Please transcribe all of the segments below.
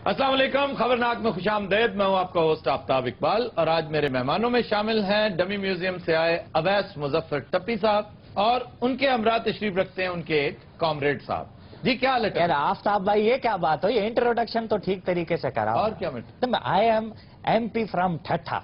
अस्सलाम वालेकुम, खबरनाक में खुशामदीद। मैं हूं आपका होस्ट आफ्ताब इकबाल और आज मेरे मेहमानों में शामिल हैं डमी म्यूजियम से आए अवैस मुजफ्फर टप्पी साहब और उनके हमरा तशरीफ रखते हैं उनके एक कॉमरेड साहब। जी क्या हाल है? आफ्ताब भाई ये क्या बात हो, ये इंट्रोडक्शन तो ठीक तरीके से करा और क्या matter? I am MP from Thatta.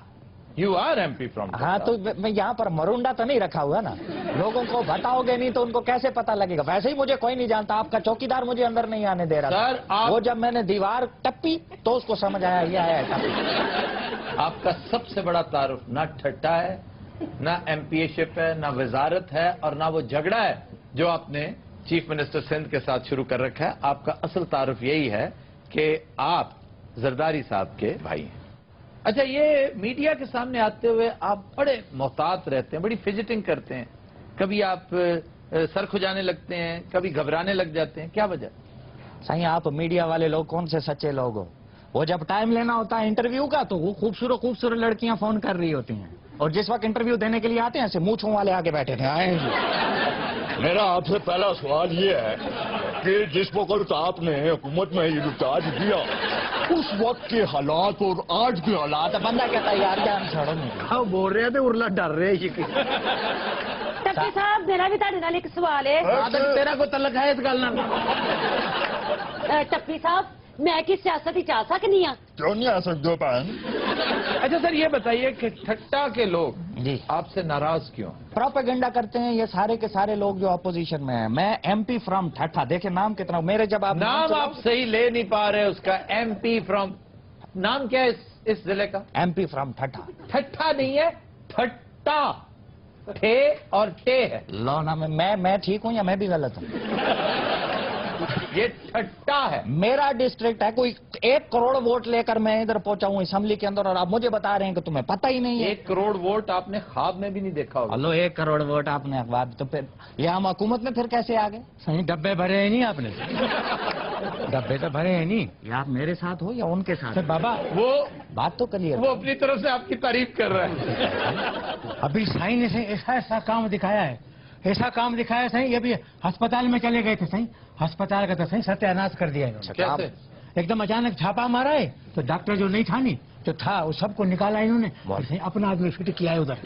You are MP from? हाँ तो मैं यहाँ पर मरुंडा तो नहीं रखा हुआ ना, लोगों को बताओगे नहीं तो उनको कैसे पता लगेगा। वैसे ही मुझे कोई नहीं जानता, आपका चौकीदार मुझे अंदर नहीं आने दे रहा सर, था। वो जब मैंने दीवार टप्पी तो उसको समझ आया ये आया टप्पी। आपका सबसे बड़ा तारुफ ना ठट्टा है, ना MPA-शिप है, ना वजारत है और ना वो झगड़ा है जो आपने चीफ मिनिस्टर सिंध के साथ शुरू कर रखा है। आपका असल तारुफ यही है कि आप जरदारी साहब के भाई हैं। अच्छा, ये मीडिया के सामने आते हुए आप बड़े मोहतात रहते हैं, बड़ी फिजिटिंग करते हैं, कभी आप सर खुजाने लगते हैं, कभी घबराने लग जाते हैं, क्या वजह? सही, आप मीडिया वाले लोग कौन से सच्चे लोग हो? वो जब टाइम लेना होता है इंटरव्यू का तो वो खूबसूरत खूबसूरत लड़कियां फोन कर रही होती हैं, और जिस वक्त इंटरव्यू देने के लिए आते हैं ऐसे मूंछों वाले आगे बैठे थे। आए मेरा आपसे पहला सवाल ये है कि जिस वक्त आपने हुकूमत में ये रिचार्ज दिया उस वक्त के हालात और आज के हालात। बंदा कहता है यार जान छोड़ो नहीं, बोल रहे थे उर्ला डर रहे। टप्पी साहब मेरा भी ਤੁਹਾਡੇ ਨਾਲ ਇੱਕ ਸਵਾਲ ਹੈ। तेरा को तलक है इस गल नाल? टप्पी साहब मैं की सियासत ही आ सकनी हाँ? क्यों नहीं आ सकते हो बहन? अच्छा सर, ये बताइए कि ठट्टा के लोग जी आपसे नाराज क्यों? प्रोपेगेंडा करते हैं ये सारे के सारे लोग जो अपोजिशन में हैं। मैं MP फ्रॉम ठट्ठा, देखे नाम कितना मेरे, जब आप नाम आप सही ले नहीं पा रहे उसका। MP फ्रॉम, नाम क्या है इस जिले का? MP फ्रॉम ठट्ठा। ठट्ठा नहीं है, ठट्टा, ठे और टे है। लो ना, मैं ठीक हूँ या मैं भी गलत हूँ? ये ठट्टा है। मेरा डिस्ट्रिक्ट है, कोई 1 करोड़ वोट लेकर मैं इधर पहुंचा हूँ असेंबली के अंदर, और आप मुझे बता रहे हैं कि तुम्हें पता ही नहीं है। 1 करोड़ वोट आपने ख्वाब में भी नहीं देखा होगा। हेलो, 1 करोड़ वोट आपने अखबार, तो फिर ये हम हुकूमत में फिर कैसे आ गए? सही डब्बे भरे हैं नहीं आपने? डब्बे तो भरे हैं नहीं। या आप मेरे साथ हो या उनके साथ? सर बाबा वो बात तो क्लियर। वो अपनी तरफ से आपकी तारीफ कर रहा है। अभी साईं ने सही ऐसा काम दिखाया है, ऐसा काम दिखाया सही। अभी अस्पताल में चले गए थे सही, अस्पताल का तो सही सत्यानाश कर दिया इन्होंने। कैसे? एकदम अचानक छापा मारा है तो डॉक्टर जो नहीं था नहीं तो था, वो सबको निकाला इन्होंने, सही अपना आदमी फिट किया है उधर।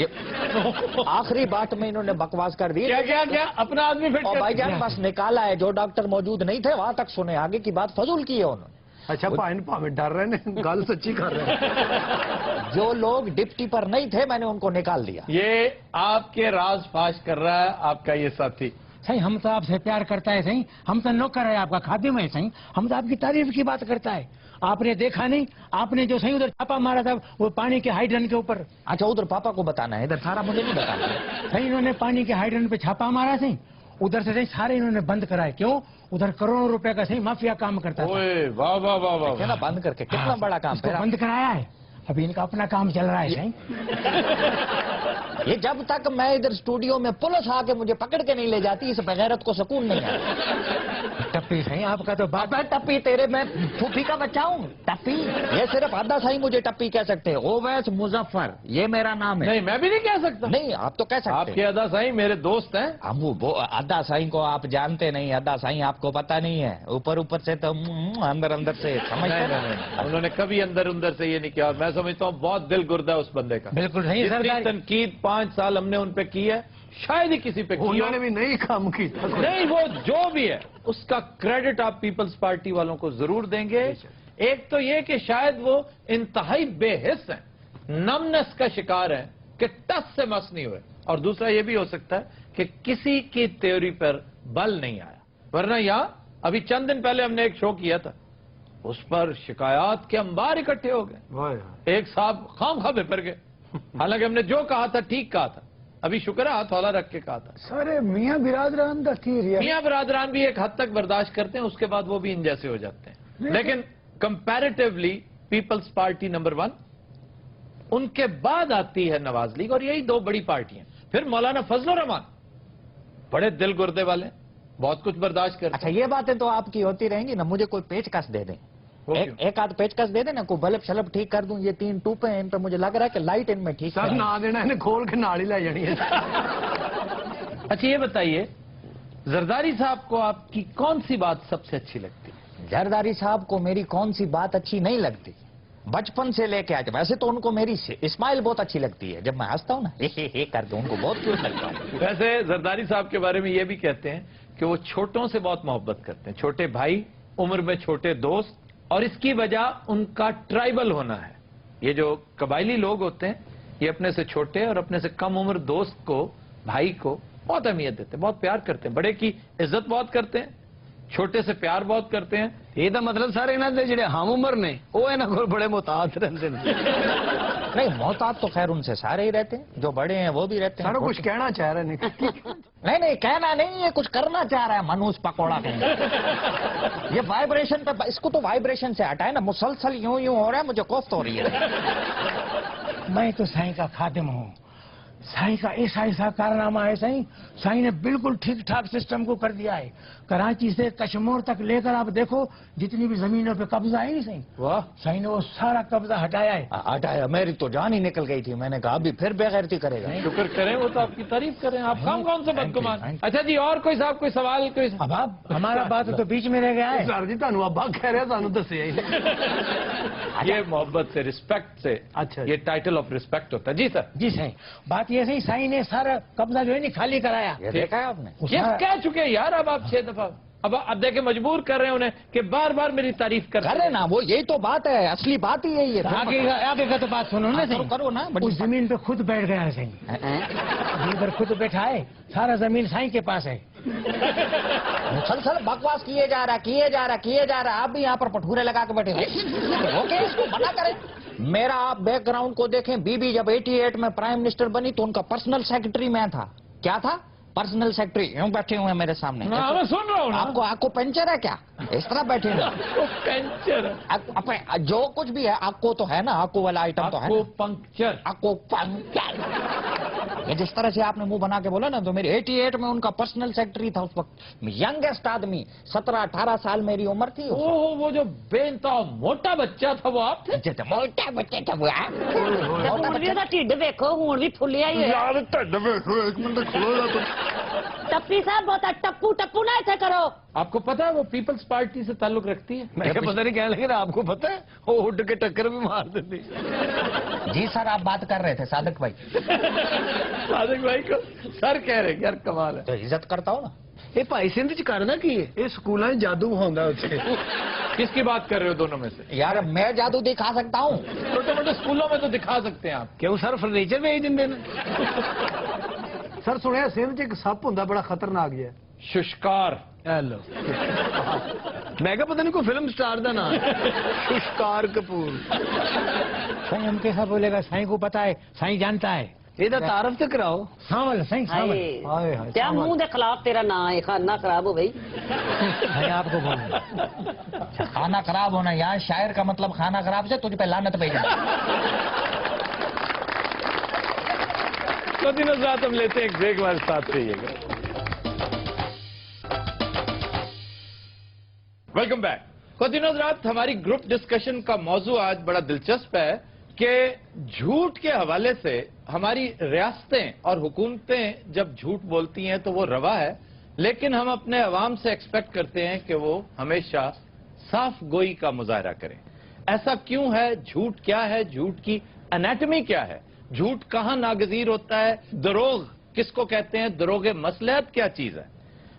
आखिरी बात में इन्होंने बकवास कर दी। क्या क्या क्या अपना आदमी फिट और कर? भाईजान बस निकाला है, जो डॉक्टर मौजूद नहीं थे वहां तक सुने, आगे की बात फजूल की है उन्होंने। अच्छा, भावे डर रहे हैं, गल सच्ची कर रहे हैं। जो लोग डिप्टी पर नहीं थे मैंने उनको निकाल दिया। ये आपके राज फाश कर रहा है आपका ये साथी। सही हम तो आपसे प्यार करता है सही, हम तो नौकर है आपका, खादिम है सही, हम तो आपकी तारीफ की बात करता है। आपने देखा नहीं, आपने जो सही उधर छापा मारा था वो पानी के हाइड्रन के ऊपर। अच्छा, उधर पापा को बताना है, इधर सारा मुझे नहीं बताना। सही इन्होंने पानी के हाइड्रन पे छापा मारा सही, उधर से सही सारे इन्होंने बंद कराए। क्यों? उधर करोड़ों रुपए का सही माफिया काम करता था। ओए वाह वाह वाह वाह। क्या ना बंद करके कितना बड़ा काम उसको है। बंद कराया है, अभी इनका अपना काम चल रहा है सही। ये जब तक मैं इधर स्टूडियो में पुलिस आके मुझे पकड़ के नहीं ले जाती, इस बगैरत को सुकून नहीं है। टप्पी सही आपका तो बाप। अबे टप्पी तेरे, मैं फूफी का बच्चा हूँ? टप्पी ये सिर्फ अद्दा साई मुझे टप्पी कह सकते हैं। ओवैस मुजफ्फर ये मेरा नाम है। नहीं, मैं भी नहीं कह सकता। नहीं, आप तो कह सकते आपके हैं। अदा साईं मेरे दोस्त हैं। हम वो अद्दा साई को आप जानते नहीं, अद्दा साई आपको पता नहीं है, ऊपर ऊपर से तो अंदर अंदर से समझते नहीं। उन्होंने कभी अंदर अंदर से ये नहीं किया। मैं समझता हूँ बहुत दिल गुर्दा है उस बंदे का। बिल्कुल सही जितनी सरदार। तनकीद 5 साल हमने उन पे की है शायद ही किसी पे की हो। उन्होंने भी नहीं काम की। नहीं, वो जो भी है उसका क्रेडिट आप पीपल्स पार्टी वालों को जरूर देंगे। एक तो ये कि शायद वो इंतहाई बेहिस हैं, नमनेस का शिकार हैं कि टस से मस नहीं हुए, और दूसरा ये भी हो सकता है कि किसी की थ्योरी पर बल नहीं आया। वरना यहाँ अभी चंद दिन पहले हमने एक शो किया था, उस पर शिकायत के अंबार इकट्ठे हो गए। एक साहब खामखा बेपर गए, हालांकि हमने जो कहा था ठीक कहा था। अभी शुक्र है हाथ हौला रख के कहा था। सारे मियाँ बिरादरान का थी रिया। मियाँ बरादरान भी एक हद तक बर्दाश्त करते हैं, उसके बाद वो भी इन जैसे हो जाते हैं। लेकिन कंपैरेटिवली पीपल्स पार्टी नंबर 1, उनके बाद आती है नवाज लीग, और यही 2 बड़ी पार्टियां। फिर मौलाना फजल रहमान बड़े दिल गुर्दे वाले, बहुत कुछ बर्दाश्त करते। अच्छा, ये बातें तो आपकी होती रहेंगी ना, मुझे कोई पेचकस दे दें, एक आध पेचकस दे देना, कोई बल्ब शलब ठीक कर दूं। ये 3 टूपे हैं, इन पे मुझे लग रहा है कि लाइट इनमें ठीक सर है। ना देना, इन्हें खोल के नाली ला जानी है। अच्छा ये बताइए, जरदारी साहब को आपकी कौन सी बात सबसे अच्छी लगती है? जरदारी साहब को मेरी कौन सी बात अच्छी नहीं लगती, बचपन से लेके आज। वैसे तो उनको मेरी स्माइल बहुत अच्छी लगती है, जब मैं हंसता हूँ ना हे करके उनको बहुत क्यूट लगता है। वैसे जरदारी साहब के बारे में ये भी कहते हैं कि वो छोटों से बहुत मोहब्बत करते हैं, छोटे भाई, उम्र में छोटे दोस्त, और इसकी वजह उनका ट्राइबल होना है। ये जो कबायली लोग होते हैं ये अपने से छोटे और अपने से कम उम्र दोस्त को, भाई को बहुत अहमियत देते हैं, बहुत प्यार करते हैं, बड़े की इज्जत बहुत करते हैं, छोटे से प्यार बहुत करते हैं। ਇਹ ਦਾ ਮਤਲਬ ਸਾਰੇ ਇਹਨਾਂ ਦੇ ਜਿਹੜੇ ਹਮ ਉਮਰ ਨੇ ਉਹ ਇਹਨਾਂ ਕੋਲ ਬੜੇ ਮੁਤਾਦ ਰਹਿੰਦੇ ਨੇ। नहीं, मोहताज तो खैर उनसे सारे ही रहते हैं, जो बड़े हैं वो भी रहते हैं। ਸਾਰਾ ਕੁਝ ਕਹਿਣਾ ਚਾਹ ਰਹੇ ਨੇ। नहीं कहना नहीं है, कुछ करना चाह रहा है मनोज पकौड़ा कहीं। ये वाइब्रेशन पे, इसको तो वाइब्रेशन से हटाए ना, मुसलसल यूं यूं हो रहा है, मुझे कोफ्त हो रही है। मैं तो साईं का खादिम हूँ। साईं का ऐसा कारनामा है साईं, साईं ने बिल्कुल ठीक ठाक सिस्टम को कर दिया है। कराची से कश्मीर तक लेकर आप देखो जितनी भी जमीनों पे कब्जा है नहीं साईं, वाह, साईं ने वो सारा कब्जा हटाया है। हटाया, मेरी तो जान ही निकल गई थी। मैंने कहा अभी फिर बेगैरती करेगा। शुक्र करें, वो तो आपकी तारीफ करें। आप कौन से बदगुमान। अच्छा जी, और कोई साहब कोई सवाल कोई? अब आप हमारा बात तो बीच में रह गया है। ਸਰ ਜੀ ਤੁਹਾਨੂੰ ਅੱਬਾ ਕਹਿ ਰਿਹਾ, ਸਾਨੂੰ ਦੱਸਿਆ ਹੀ ਨਹੀਂ। ये मोहब्बत से, रिस्पेक्ट से, अच्छा। ये टाइटल ऑफ रिस्पेक्ट होता है। जी सर। जी साईं, बात ये सही, साईं ने सारा कब्जा जो है नहीं खाली कराया। ये देखा है आपने? वो ये सारा- कह चुके हैं यार, अब आप 6 दफा, अब देखे मजबूर कर रहे हैं उन्हें कि बार बार मेरी तारीफ कर करे ना, वो यही तो बात है, असली बात ही यही है। आगे का तो बात सुनो ना करो, साईं। करो ना, बड़ी उस जमीन पे खुद बैठ गया है साईं, इधर खुद बैठा है, सारा जमीन साईं के पास है। मुसलसल बकवास किए जा रहा। आप भी यहाँ पर पठूरे लगा के बैठे हो। ओके, इसको मना करें। मेरा आप बैकग्राउंड को देखें, बीबी जब 88 में प्राइम मिनिस्टर बनी तो उनका पर्सनल सेक्रेटरी मैं था। क्या था? Personal secretary. यूं बैठे हुए हैं मेरे सामने। हाँ, मैं सुन रहा हूँ ना। आपको पंचर है क्या? इस तरह बैठे हुए आपको पंचर, जो कुछ भी है आपको तो है ना, आपको वाला आइटम तो है आपको ना? पंक्चर, आपको पंचर। ये जिस तरह से आपने मुंह बना के बोला ना, तो मेरी 88 में उनका पर्सनल सेक्रेटरी था उस वक्त। यंगेस्ट आदमी, 17-18 साल मेरी उम्र थी। ओह, वो जो बेनता मोटा बच्चा था वो आप थे? मोटा बच्चे थे वो। ਹੁਣ ਵੀ ਉਹਦਾ ਢਿੱਡ ਵੇਖੋ, ਹੁਣ ਵੀ ਫੁੱਲਿਆ ਹੀ ਹੋਇਆ। यार ढिड वेखो, एक मिनट खलो जा तुम। ਟੱਪੀ ਸਾਹਿਬ ਬਹੁਤਾ ਟੱਪੂ ਨਾ ਇੱਥੇ ਕਰੋ। आपको पता है वो पीपल्स पार्टी से ताल्लुक रखती है? मैं क्या पता नहीं कहने लगे ना, आपको पता है वो उड़ के टक्कर भी मार देती। जी सर, आप बात कर रहे थे सादिक भाई। सादिक भाई को सर कह रहे, यार कमाल है। तो इज्जत करता हो ना। ਇਹ ਭਾਈ ਸਿੰਧ ਚ ਕਰਨਾ ਕੀ ਹੈ? ਇਹ ਸਕੂਲਾਂ 'ਚ ਜਾਦੂ ਹੁੰਦਾ ਉੱਥੇ। किसकी बात कर रहे हो दोनों में से? यार मैं जादू दिखा सकता हूँ। छोटे मोटे स्कूलों में तो दिखा सकते हैं आप। ਕਿਉਂ ਸਰ ਫਰਨੀਚਰ ਵੇਚ ਦਿੰਦੇ ਨੇ? ਸਰ ਸੁਣਿਆ ਸਿੰਧ 'ਚ ਇੱਕ ਸੱਪ ਹੁੰਦਾ ਬੜਾ ਖਤਰਨਾਕ ਜਿਹਾ। शुष्कार। ਹੈਲੋ ਮੈਂ ਕਿਹਾ ਪਤਾ ਨਹੀਂ ਕੋਈ ਫਿਲਮ ਸਟਾਰ ਦਾ ਨਾਮ ਸ਼ੁਸ਼ਕਾਰ ਕਪੂਰ। साईं हम कैसा बोलेगा, साईं को पता है, साईं जानता है। ਇਹਦਾ ਤਾਰਫ ਤੇ ਕਰਾਓ। सावल साईं, सावल। ਹਾਏ ਹਾਏ ਤੇ ਮੂੰਹ ਦੇ ਖਿਲਾਫ ਤੇਰਾ ਨਾਂ ਹੈ, ਖਾਨਾ ਖਰਾਬ ਹੋ ਗਈ। साईं आपको बोलूंगा। खाना खराब होना, यहाँ शायर का मतलब खाना खराब से तुझ पे लानत भेजना। तो दिनों रात हम लेते हैं एक ब्रेक, हमारे साथ रहिएगा। Welcome back. तो दिनों रात हमारी ग्रुप डिस्कशन का मौजू आज बड़ा दिलचस्प है कि झूठ के हवाले से हमारी रियासतें और हुकूमतें जब झूठ बोलती हैं तो वो रवा है, लेकिन हम अपने अवाम से एक्सपेक्ट करते हैं कि वो हमेशा साफ गोई का मुजाहरा करें। ऐसा क्यों है? झूठ क्या है? झूठ की एनाटमी क्या है? झूठ कहाँ नागजीर होता है? दरोग किसको कहते हैं? दरोगे मसलहत क्या चीज है?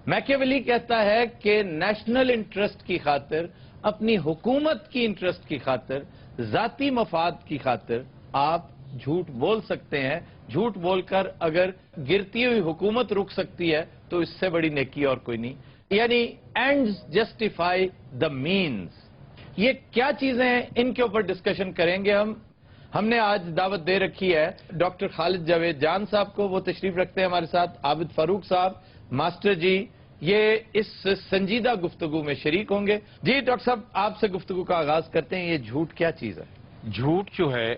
मैकियावेली कहता है कि नेशनल इंटरेस्ट की खातिर, अपनी हुकूमत की इंटरेस्ट की खातिर, जाती मफाद की खातिर आप झूठ बोल सकते हैं। झूठ बोलकर अगर गिरती हुई हुकूमत रुक सकती है तो इससे बड़ी नेकी और कोई नहीं। यानी एंड्स जस्टिफाई द मीन्स। ये क्या चीजें हैं, इनके ऊपर डिस्कशन करेंगे हम। हमने आज दावत दे रखी है डॉक्टर खालिद जावेद जान साहब को, वो तशरीफ रखते हैं हमारे साथ। आबिद फारूक साहब, मास्टर जी, ये इस संजीदा गुफ्तगू में शरीक होंगे। जी डॉक्टर साहब, आपसे गुफ्तगू का आगाज करते हैं। ये झूठ क्या चीज है? झूठ जो है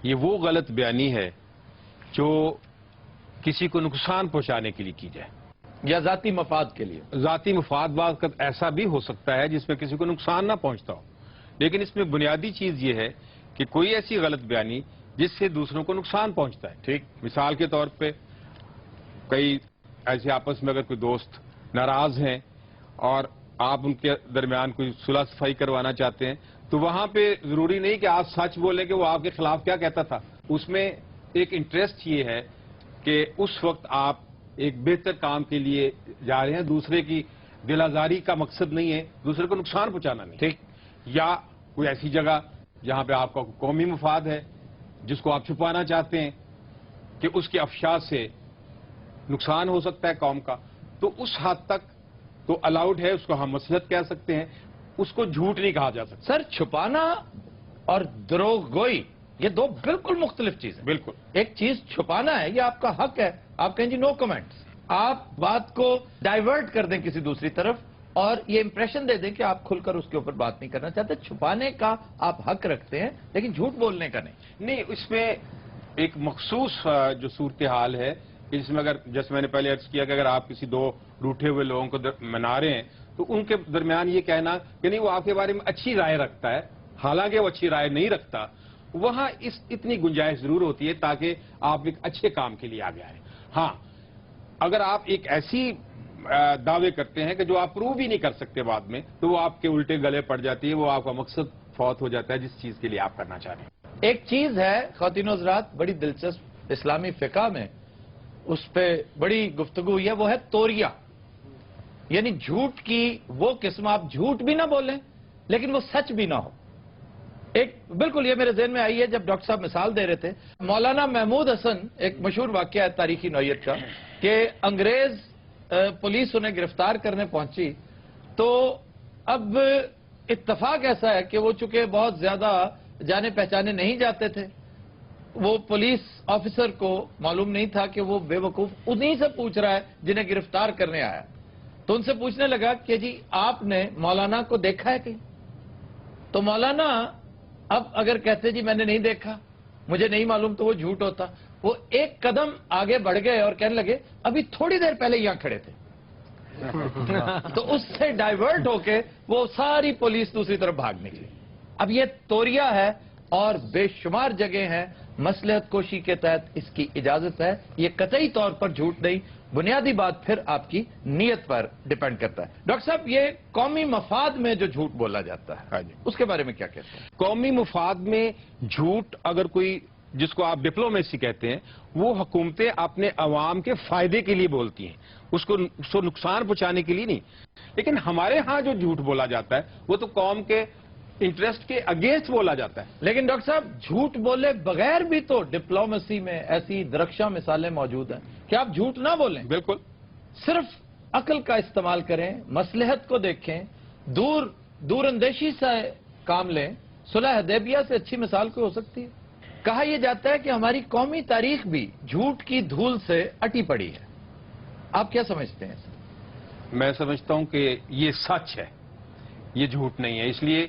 ये वो गलत बयानी है जो किसी को नुकसान पहुंचाने के लिए की जाए, या जाती मफाद के लिए। जाती मुफाद का ऐसा भी हो सकता है जिसमें किसी को नुकसान ना पहुंचता हो, लेकिन इसमें बुनियादी चीज ये है कि कोई ऐसी गलत बयानी जिससे दूसरों को नुकसान पहुंचता है। ठीक, मिसाल के तौर पे कई ऐसे आपस में अगर कोई दोस्त नाराज हैं और آپ ان کے درمیان کوئی صلح صفائی کروانا چاہتے ہیں تو وہاں پہ ضروری نہیں کہ آپ سچ بولیں کہ وہ آپ کے خلاف کیا کہتا تھا. اس میں ایک انٹرسٹ یہ ہے کہ اس وقت آپ ایک بہتر کام کے لیے جا رہے ہیں, دوسرے کی دل آزاری کا مقصد نہیں ہے, دوسرے کو نقصان پہنچانا نہیں, ٹھیک, یا کوئی ایسی جگہ جہاں پہ آپ کا قومی مفاد ہے جس کو آپ چھپانا چاہتے ہیں کہ اس کے افشا سے نقصان ہو سکتا ہے قوم کا, تو اس حد تک تو الاؤڈ ہے, اس کو ہم مصلحت کہہ سکتے ہیں, اس کو جھوٹ نہیں کہا جا سکتا. سر چھپانا اور دروغ گوئی یہ دو بالکل مختلف چیزیں. بالکل, ایک چیز چھپانا ہے, یہ آپ کا حق ہے, آپ کہیں جی نو کمنٹس, آپ بات کو ڈائیورٹ کر دیں کسی دوسری طرف اور یہ امپریشن دے دیں کہ آپ کھل کر اس کے اوپر بات نہیں کرنا چاہتے. چھپانے کا آپ حق رکھتے ہیں لیکن جھوٹ بولنے کا نہیں. اس میں ایک مخصوص جو صورتحال ہے اس میں, اگر جیسے میں نے پہلے عرض کیا کہ اگر آپ کسی دو روٹھے ہوئے لوگوں کو منا رہے ہیں تو ان کے درمیان یہ کہنا کہ نہیں وہ آپ کے بارے میں اچھی رائے رکھتا ہے حالانکہ وہ اچھی رائے نہیں رکھتا, وہاں اتنی گنجائش ضرور ہوتی ہے تاکہ آپ ایک اچھے کام کے لیے آگے آئیں. ہاں, اگر آپ ایک ایسی دعوے کرتے ہیں کہ جو آپ پروو بھی نہیں کر سکتے بعد میں, تو وہ آپ کے الٹے گلے پڑ جاتی ہے, وہ آپ کا مقصد فوت ہو جاتا ہے جس چیز کے لیے آپ کرنا چاہ رہے ہیں. ایک چیز ہے خواتین و حضرات بڑی دلچسپ اسلامی فقہ میں اس پہ بڑی گفتگو ہوئی ہے, وہ ہے توریہ, یعنی جھوٹ کی وہ قسم, آپ جھوٹ بھی نہ بولیں لیکن وہ سچ بھی نہ ہو. ایک بالکل یہ میرے ذہن میں آئی ہے جب ڈاکٹر صاحب مثال دے رہے تھے, مولانا محمود حسن, ایک مشہور واقعہ ہے تاریخی نوعیت کا کہ انگریز پولیس انہیں گرفتار کرنے پہنچی, تو اب اتفاق ایسا ہے کہ وہ چونکہ بہت زیادہ جانے پہچانے نہیں جاتے تھے, وہ پولیس آفیسر کو معلوم نہیں تھا کہ وہ بے وقوف انہی سے پوچھ رہا ہے جنہیں گرفتار کرنے آیا. تو ان سے پوچھنے لگا کہ جی آپ نے مولانا کو دیکھا ہے کہیں؟ تو مولانا اب اگر کہتے جی میں نے نہیں دیکھا, مجھے نہیں معلوم, تو وہ جھوٹ ہوتا. وہ ایک قدم آگے بڑھ گئے اور کہنے لگے ابھی تھوڑی دیر پہلے یہاں کھڑے تھے. تو اس سے ڈائیورٹ ہو کے وہ ساری پولیس دوسری طرف بھاگ نکلی. اب یہ توریہ ہے اور بے شمار جگہ ہیں, مصلحت کوشی کے تحت اس کی اجازت ہے, یہ قطعی طور پر جھوٹ نہیں. بنیادی بات پھر آپ کی نیت پر ڈیپینڈ کرتا ہے. ڈاکٹر صاحب یہ قومی مفاد میں جو جھوٹ بولا جاتا ہے اس کے بارے میں کیا کہتے ہیں؟ قومی مفاد میں جھوٹ اگر کوئی جس کو آپ ڈپلومیسی کہتے ہیں, وہ حکومتیں اپنے عوام کے فائدے کے لیے بولتی ہیں, اس کو نقصان پہنچانے کے لیے نہیں. لیکن ہمارے ہاں جو جھوٹ بولا جاتا ہے وہ تو قوم کے انٹرسٹ کے اگینسٹ بولا جاتا ہے. لیکن ڈاکٹر صاحب جھوٹ بولے بغیر بھی تو ڈپلومیسی میں ایسی درخشاں مثالیں موجود ہیں کہ آپ جھوٹ نہ بولیں, بالکل, صرف عقل کا استعمال کریں, مصلحت کو دیکھیں, دور اندیشی سے کام لیں. صلح حدیبیہ سے اچھی مثال کوئی ہو سکتی ہے؟ کہا یہ جاتا ہے کہ ہماری قومی تاریخ بھی جھوٹ کی دھول سے اٹی پڑی ہے. آپ کیا سمجھتے ہیں؟ میں سمجھتا ہوں کہ یہ سچ ہے, یہ جھوٹ نہیں ہے, اس لیے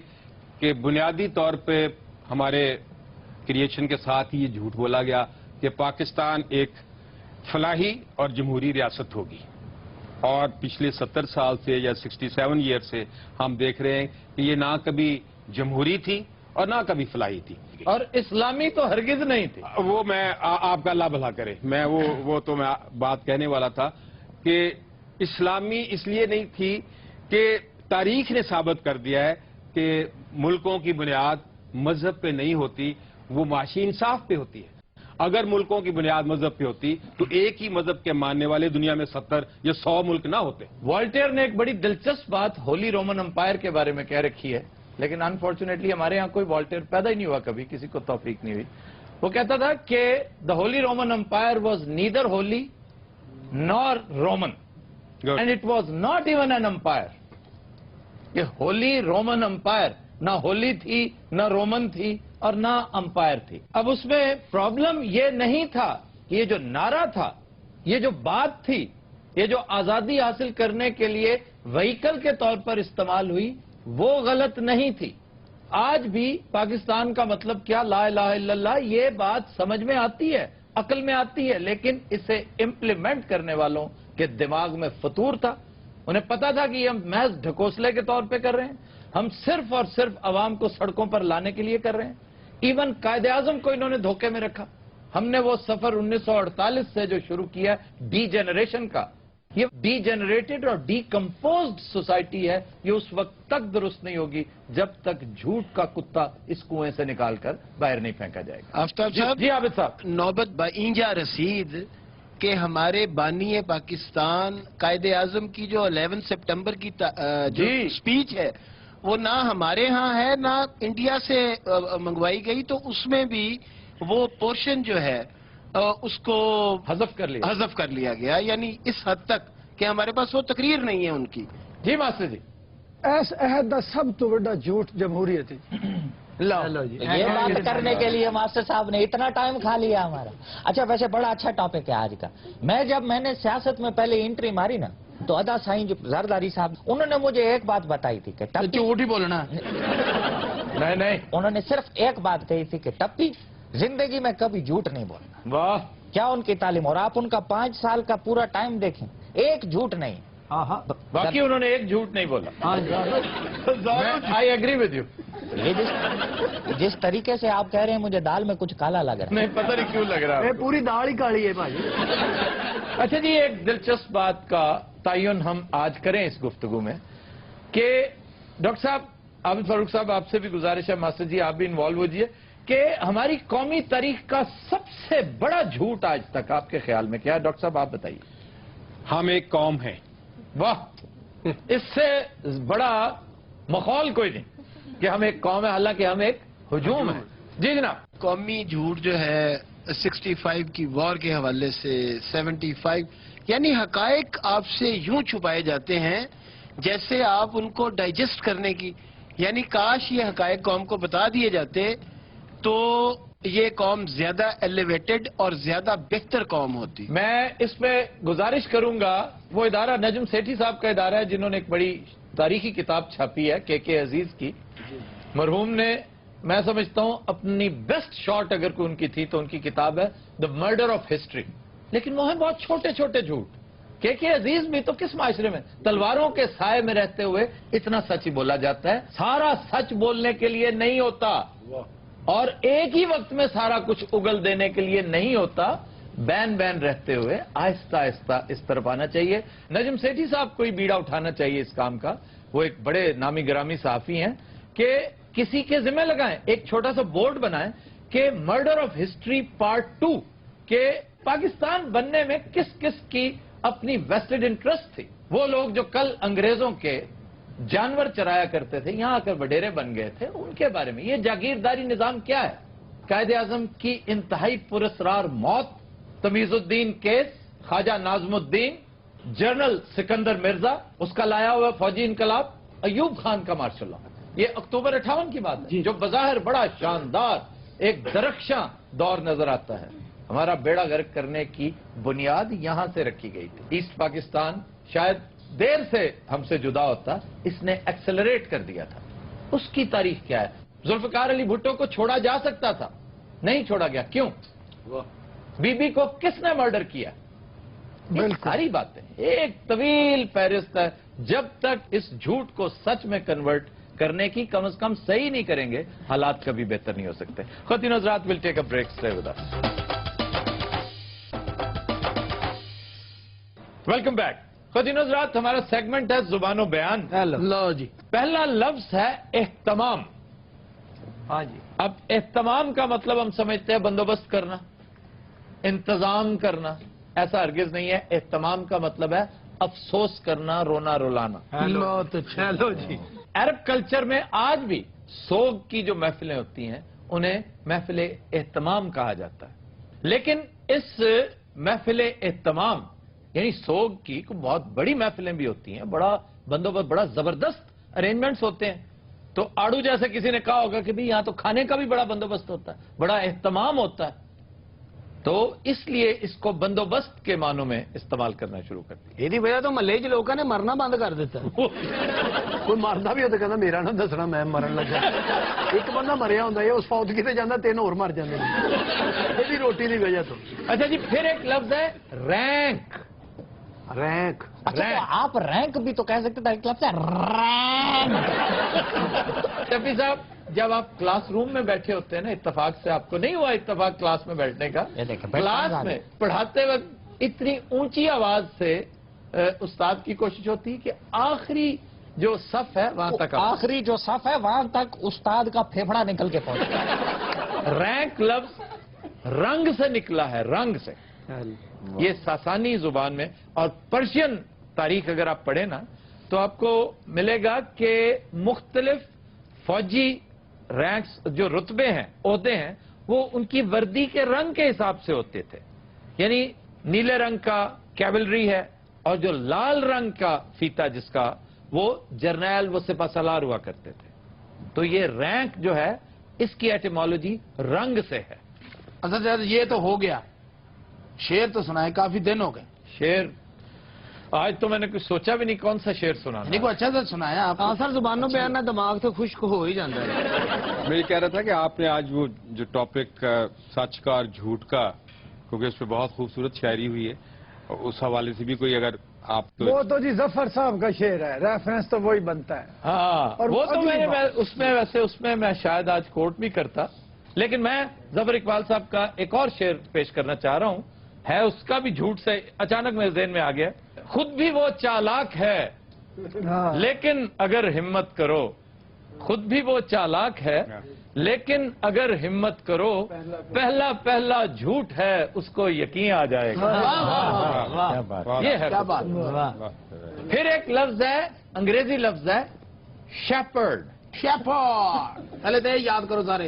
کہ بنیادی طور پہ ہمارے کریشن کے ساتھ ہی یہ جھوٹ بولا گیا کہ پاکستان ایک فلاحی اور جمہوری ریاست ہوگی, اور پچھلے 70 سال سے یا 67 ایئر سے ہم دیکھ رہے ہیں کہ یہ نہ کبھی جمہوری تھی اور نہ کبھی فلاحی تھی, اور اسلامی تو ہرگز نہیں تھی. وہ میں آپ کا اللہ بھلا کرے, میں وہ تو میں بات کہنے والا تھا کہ اسلامی اس لیے نہیں تھی کہ تاریخ نے ثابت کر دیا ہے کہ ملکوں کی بنیاد مذہب پہ نہیں ہوتی, وہ معاشی انصاف پہ ہوتی ہے. اگر ملکوں کی بنیاد مذہب پہ ہوتی تو ایک ہی مذہب کے ماننے والے دنیا میں 70 یا 100 ملک نہ ہوتے. والٹیر نے ایک بڑی دلچسپ بات ہولی رومن امپائر کے بارے میں کہہ رکھی ہے, لیکن انفارچونیٹلی ہمارے ہاں کوئی والٹیر پیدا ہی نہیں ہوا, کبھی کسی کو توفیق نہیں ہوئی. وہ کہتا تھا کہ the Holy Roman Empire was neither holy nor Roman and it was not even an empire. یہ ہولی رومن امپائر نہ ہولی تھی, نہ رومن تھی, اور نہ امپائر تھی. اب اس میں پرابلم یہ نہیں تھا کہ یہ جو نعرہ تھا, یہ جو بات تھی, یہ جو آزادی حاصل کرنے کے لیے وہیکل کے طور پر استعمال ہوئی, وہ غلط نہیں تھی. آج بھی پاکستان کا مطلب کیا, لا الہ الا اللہ, یہ بات سمجھ میں آتی ہے, عقل میں آتی ہے, لیکن اسے امپلیمنٹ کرنے والوں کے دماغ میں فطور تھا. انہیں پتا تھا کہ یہ ہم محض ڈھکوسلے کے طور پہ کر رہے ہیں, ہم صرف اور صرف عوام کو سڑکوں پر لانے کے لیے کر رہے ہیں. ایون قائد اعظم کو انہوں نے دھوکے میں رکھا. ہم نے وہ سفر 1948 سے جو شروع کیا ڈی جنریشن کا, یہ ڈی جنریٹڈ اور ڈی کمپوزڈ سوسائٹی ہے. یہ اس وقت تک درست نہیں ہوگی جب تک جھوٹ کا کتا اس کنویں سے نکال کر باہر نہیں پھینکا جائے گا. آفتاب صاحب جی عابد صاحب. نوبت با اینجا رسید کہ ہمارے بانی پاکستان قائد اعظم کی جو 11 سپٹمبر کی جو سپیچ ہے وہ نہ ہمارے ہاں ہے نہ انڈیا سے منگوائی گئی, تو اس میں بھی وہ پورشن جو ہے اس کو حذف کر لیا گیا, یعنی اس حد تک کہ ہمارے پاس وہ تقریر نہیں ہے ان کی. جی ماسٹر جی. اس عہد کا سب تو بڑا جھوٹ جمہوریت ہے. یہ بات کرنے کے لیے ماسٹر صاحب نے اتنا ٹائم کھا لیا ہمارا. اچھا ویسے بڑا اچھا ٹاپک ہے آج کا. جب میں نے سیاست میں پہلے انٹری ماری نا تو ادا سائیں جو زرداری صاحب انہوں نے مجھے ایک بات بتائی تھی کہ جھوٹ ہی بولنا. نہیں انہوں نے صرف ایک بات کہی تھی کہ ٹپی زندگی میں کبھی جھوٹ نہیں بولنا. واہ کیا ان کی تعلیم, اور آپ ان کا 5 سال کا پورا ٹائم دیکھیں ایک جھوٹ نہیں. باقی انہوں نے ایک جھوٹ نہیں بولا. I agree with you. یہ جس طریقے سے آپ کہہ رہے ہیں مجھے دال میں کچھ کالا لگ رہا ہے. نہیں پتہ نہیں کیوں لگ رہا ہے. پوری دال ہی کالی ہے بھائی. اچھا جی, ایک دلچسپ بات کا تعین ہم آج کریں اس گفتگو میں کہ ڈاکٹر صاحب عابد فاروق صاحب آپ سے بھی گزارش ہے, ماسٹر جی آپ بھی انوالو ہوجیے, کہ ہماری قومی تاریخ کا سب سے بڑا جھوٹ آج تک آپ کے خیال میں کیا ہے؟ ڈاکٹر صاحب آپ بتائیے. ہم ایک قوم ہیں. واہ, اس سے بڑا مخول کوئی نہیں کہ ہم ایک قوم ہے, حالانکہ ہم ایک ہجوم ہیں. جی جناب. قومی جھوٹ جو ہے 65 کی وار کے حوالے سے 75, یعنی حقائق آپ سے یوں چھپائے جاتے ہیں جیسے آپ ان کو ڈائجسٹ کرنے کی, یعنی کاش یہ حقائق قوم کو بتا دیے جاتے تو یہ قوم زیادہ ایلیویٹڈ اور زیادہ بہتر قوم ہوتی. میں اس پہ گزارش کروں گا, وہ ادارہ نجم سیٹھی صاحب کا ادارہ ہے جنہوں نے ایک بڑی تاریخی کتاب چھاپی ہے کے عزیز کی. مرحوم نے, میں سمجھتا ہوں اپنی بیسٹ شاٹ اگر کوئی ان کی تھی تو ان کی کتاب ہے دا مرڈر آف ہسٹری. لیکن وہ ہیں بہت چھوٹے چھوٹے جھوٹ. کے عزیز بھی تو کس معاشرے میں تلواروں کے سائے میں رہتے ہوئے اتنا سچ ہی بولا جاتا ہے. سارا سچ بولنے کے لیے نہیں ہوتا اور ایک ہی وقت میں سارا کچھ اگل دینے کے لیے نہیں ہوتا. بین رہتے ہوئے آہستہ آہستہ اس طرف آنا چاہیے. نجم سیٹھی صاحب کو ہی بیڑا اٹھانا چاہیے اس کام کا. وہ ایک بڑے نامی گرامی صحافی ہیں کہ کسی کے ذمہ لگائیں, ایک چھوٹا سا بورڈ بنائیں کہ مرڈر آف ہسٹری پارٹ 2, کہ پاکستان بننے میں کس کس کی اپنی ویسٹڈ انٹرسٹ تھی. وہ لوگ جو کل انگریزوں کے جانور چرایا کرتے تھے, یہاں آ کر وڈیرے بن گئے تھے, ان کے بارے میں. یہ جاگیرداری نظام کیا ہے؟ قائد اعظم کی انتہائی پراسرار موت, تمیز الدین کیس, خواجہ ناظم الدین, جنرل سکندر مرزا, اس کا لایا ہوا فوجی انقلاب, ایوب خان کا مارشل لا. یہ اکتوبر 58 کی بات ہے جو بظاہر بڑا شاندار ایک درخشاں دور نظر آتا ہے. ہمارا بیڑا غرق کرنے کی بنیاد یہاں سے رکھی گئی تھی. ایسٹ پاکستان شاید دیر سے ہم سے جدا ہوتا, اس نے ایکسلریٹ کر دیا تھا. اس کی تاریخ کیا ہے؟ ذوالفقار علی بھٹو کو چھوڑا جا سکتا تھا, نہیں چھوڑا گیا. کیوں؟ بی بی کو کس نے مرڈر کیا؟ ساری باتیں ایک طویل فہرست ہے. جب تک اس جھوٹ کو سچ میں کنورٹ کرنے کی کم از کم صحیح نہیں کریں گے, حالات کبھی بہتر نہیں ہو سکتے. خواتین حضرات, will take a break. Stay with us. Welcome back. خواتین حضرات, ہمارا سیگمنٹ ہے زبان و بیان. لو جی, پہلا لفظ ہے اہتمام. ہاں جی. اب اہتمام کا مطلب ہم سمجھتے ہیں بندوبست کرنا, انتظام کرنا. ایسا ہرگز نہیں ہے. اہتمام کا مطلب ہے افسوس کرنا, رونا رلانا. لو تو چلو جی. عرب کلچر میں آج بھی سوگ کی جو محفلیں ہوتی ہیں انہیں محفل اہتمام کہا جاتا ہے. لیکن اس محفل اہتمام یعنی سوگ کی بہت بڑی محفلیں بھی ہوتی ہیں, بڑا بندوبست, بڑا زبردست ارینجمنٹس ہوتے ہیں. تو آڑو جیسے کسی نے کہا ہوگا کہ بھی یہاں تو کھانے کا بھی بڑا بندوبست ہوتا ہے, بڑا اہتمام ہوتا ہے. تو اس لیے اس کو بندوبست کے معنوں میں استعمال کرنا شروع کر دیا. یہ وجہ تو محلے چ لوگوں نے مرنا بند کر دیتا. کوئی مردا بھی ہوتا کہنا میرا نہ دسنا میں مرن لگا. ایک بندہ مریا ہوتا ہے, اس فوت کتے جانا 3 اور مر جاتے ہیں یہ روٹی کی وجہ تو. اچھا جی, پھر ایک لفظ ہے رینک. رینک. اچھا تو آپ رینک بھی تو کہہ سکتے تھے, ایک لفظ ہے رینک. شفیع صاحب, جب آپ کلاس روم میں بیٹھے ہوتے ہیں نا, اتفاق سے آپ کو نہیں ہوا اتفاق کلاس میں بیٹھنے کا, کلاس میں پڑھاتے وقت اتنی اونچی آواز سے उस्ताद की कोशिश होती है कि आखिरी जो सफ है वहां तक आखिरी जो सफ है वहां तक उस्ताद का फेफड़ा निकल के पहुंचे। रैंक लफ्ज रंग से निकला है, रंग से। ये सासानी जुबान में, और पर्शियन तारीख अगर आप पढ़े ना तो आपको मिलेगा कि मुख्तलिफ फौजी रैंक्स जो रुतबे हैं, ओहदे हैं, वो उनकी वर्दी के रंग के हिसाब से होते थे। यानी नीले रंग का कैवलरी है, और जो लाल रंग का फीता जिसका, वो जर्नैल, वो सिपाहसालार हुआ करते थे। तो ये रैंक जो है इसकी एटिमोलॉजी रंग से है। अच्छा सर, ये तो हो गया, शेर तो सुनाए, काफी दिन हो गए। शेर आज तो मैंने कुछ सोचा भी नहीं कौन सा शेर सुनाना। नहीं, को अच्छा से सुनाया आप। हाँ सर, जुबानों पे आना दिमाग तो खुश्क हो ही जाता है। मैं ये कह रहा था कि आपने आज वो जो टॉपिक सच का और झूठ का, क्योंकि उस पर बहुत खूबसूरत शायरी हुई है, और उस हवाले से भी कोई अगर आप वो तो जी जफर साहब का शेर है, रेफरेंस तो वही बनता है। हाँ, और वो तो अगली बात- उसमें मैं शायद आज कोर्ट भी करता, लेकिन मैं जफर इकबाल साहब का एक और शेर पेश करना चाह रहा हूं, है उसका भी झूठ से अचानक मेरे ज़हन में आ गया। खुद भी वो चालाक है, हाँ। लेकिन अगर हिम्मत करो, खुद भी वो चालाक है, लेकिन अगर हिम्मत करो, पहला पहला झूठ है उसको यकीन आ जाएगा। ये है क्या बात। फिर एक लफ्ज है, अंग्रेजी लफ्ज है शेपर्ड। शेफर्ड, पहले तो ये याद करो सारे।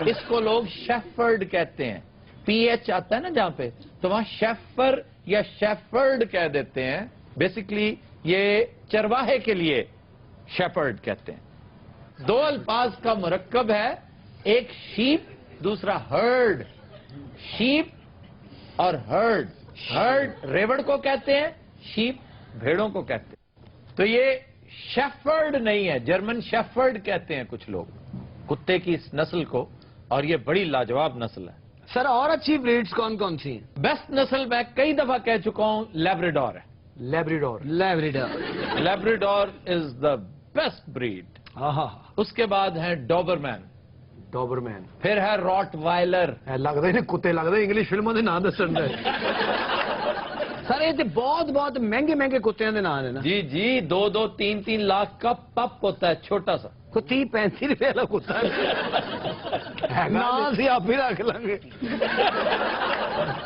इसको लोग शेफर्ड कहते हैं, पीएच आता है ना जहां पे, तो वहां शेफर या शेफर्ड कह देते हैं। बेसिकली ये चरवाहे के लिए शेपर्ड कहते हैं। दो अल्फाज का मुरक्कब है, एक शीप, दूसरा हर्ड। शीप और हर्ड, हर्ड रेवड़ को कहते हैं, शीप भेड़ों को कहते हैं। तो ये शेफर्ड नहीं है, जर्मन शेफर्ड कहते हैं कुछ लोग कुत्ते की इस नस्ल को, और ये बड़ी लाजवाब नस्ल है। सर, और अच्छी ब्रीड्स कौन कौन सी हैं? बेस्ट नस्ल मैं कई दफा कह चुका हूं, लैब्राडोर है। Labrador. Labrador. Labrador is the best breed. उसके बाद है डॉबरमैन, डॉबरमैन। फिर है रॉटवाइलर। लगता ही नहीं कुत्ते लगते, इंग्लिश फिल्मों के नाम दसन दे। सर, ये बहुत बहुत महंगे महंगे कुत्तियों के नाम है ना? जी जी, 2-2, 3-3 लाख का पप होता है, छोटा सा। को 30-35 रुपए वाला कुत्ता ना सी आप ही रख लेंगे।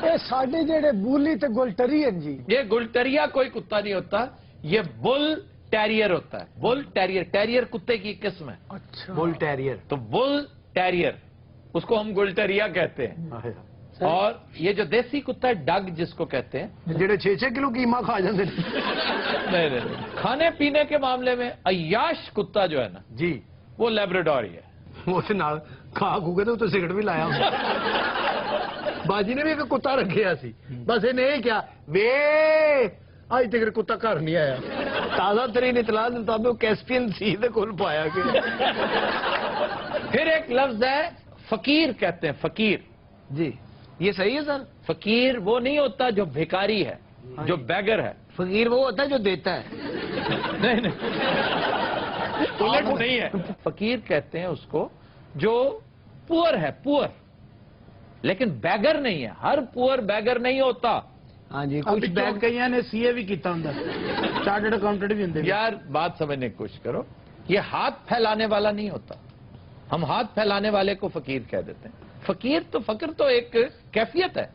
ये साडे जेड़े बूली ते गुलटरीयन जी, ये गुलटरिया कोई कुत्ता नहीं होता, ये बुल टेरियर होता है। बुल टेरियर, टेरियर कुत्ते की किस्म है। अच्छा, बुल टेरियर। तो बुल टेरियर, उसको हम गुलटरिया कहते हैं। और ये जो देसी कुत्ता है, डग जिसको कहते हैं, जेड़े 6-6 किलो कीमा खा जाते नहीं, खाने पीने के मामले में अय्याश कुत्ता जो है ना जी, वो लैब्राडोर ही है। वो नाल खा खूके तो सिगरेट भी लाया बाजी ने भी एक कुत्ता रखे सी, बस इन्हें क्या वे अज तक कुत्ता घर नहीं आया। ताजा तरीन इतला के मुताबिक कैस्पियन सी दे कोल पाया गया। फिर एक लफ्ज है फकीर कहते हैं, फकीर। जी, ये सही है सर। फकीर वो नहीं होता जो भिखारी है, जो बैगर है। फकीर वो होता है जो देता है। नहीं, उलट नहीं है। फकीर कहते हैं उसको जो पुअर है, पुअर, लेकिन बैगर नहीं है। हर पुअर बैगर नहीं होता। हाँ जी, कुछ बैग कई ने सीए भी किया होंगे, चार्टर्ड अकाउंटेंट भी होंगे। यार बात समझने की कोशिश करो, ये हाथ फैलाने वाला नहीं होता। हम हाथ फैलाने वाले को फकीर कह देते हैं। फकीर तो, फकर तो एक कैफियत है,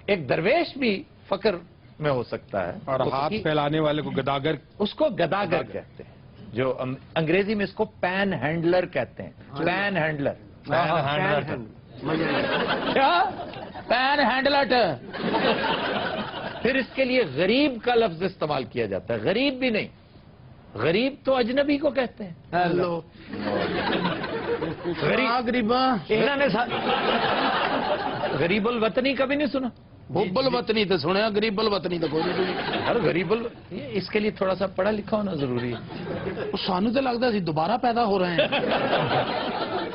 एक दरवेश भी फकर में हो सकता है। और तो हाथ फैलाने वाले को गदागर, उसको गदागर कहते हैं, जो अंग्रेजी में इसको पैन हैंडलर कहते हैं। पैन हैंडलर, क्या पैन हैंडलर। फिर इसके लिए गरीब का लफ्ज इस्तेमाल किया जाता है। गरीब भी नहीं, गरीब तो अजनबी को कहते हैं। हेलो गरीबा, इन्होंने गरीबुल वतनी कभी नहीं सुना? बुब्बल वतनी तो सुने, गरीबल वतनी तो कोई नहीं सुनी। अरे गरीबुल, इसके लिए थोड़ा सा पढ़ा लिखा होना जरूरी है। सानू तो लगता सी दोबारा पैदा हो रहे हैं।